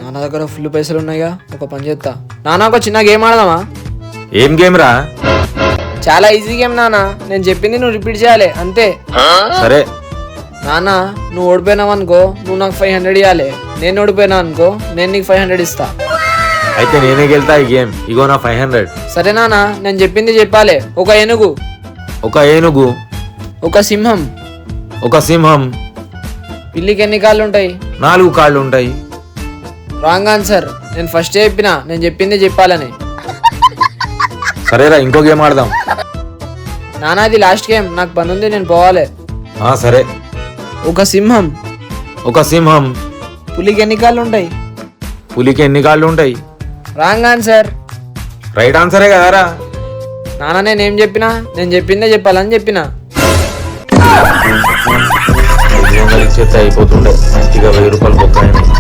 నాన్న దగ్గర ఫుల్ పైసలు ఉన్నాయిగా, ఒక పని చేస్తా. నాన్న ఒక చిన్న గేమ్ ఆడదామా? ఏం గేమ్ రా? చాలా ఈజీ గేమ్ నాన్న, నేను చెప్పింది నువ్వు రిపీట్ చేయాలి అంతే. సరే. నాన్న నువ్వు ఓడిపోయినావు అనుకో, నువ్వు నాకు 500 ఇవ్వాలి. నేను ఓడిపోయినా అనుకో, నేను నీకు 500 ఇస్తా. అయితే నేనే గెలుతా ఈ గేమ్. ఇగో నా 500. సరే నాన్న, నేను చెప్పింది చెప్పాలి. ఒక ఏనుగు, ఒక ఏనుగు, ఒక సింహం. ఒక సింహం. పిల్లికి ఎన్ని కాళ్ళు ఉంటాయి? 4 కాళ్ళు ఉంటాయి. Wrong answer. నేను ఫస్ట్ చెప్పిన నేను చెప్పింది చెప్పాలని. సరేరా, ఇంకో గేమ్ ఆడదాం. నాన్న ఇది లాస్ట్ గేమ్, నాకు పని ఉంది, నేను పోవాలి. సరే. ఒక సింహం. ఒక సింహం. పులికి ఎన్ని కాళ్ళు ఉంటాయి? పులికి ఎన్ని కాళ్ళు ఉంటాయి? Wrong answer. రైట్ ఆన్సరే కదరా. నాన్న నేనేం చెప్పినా, నేను చెప్పిందే చెప్పాలని చెప్పిన. 500 ఇచ్చేస్తే అయిపోతుండే, మంచిగా 1000 రూపాయలు బొక్క అయినాయి.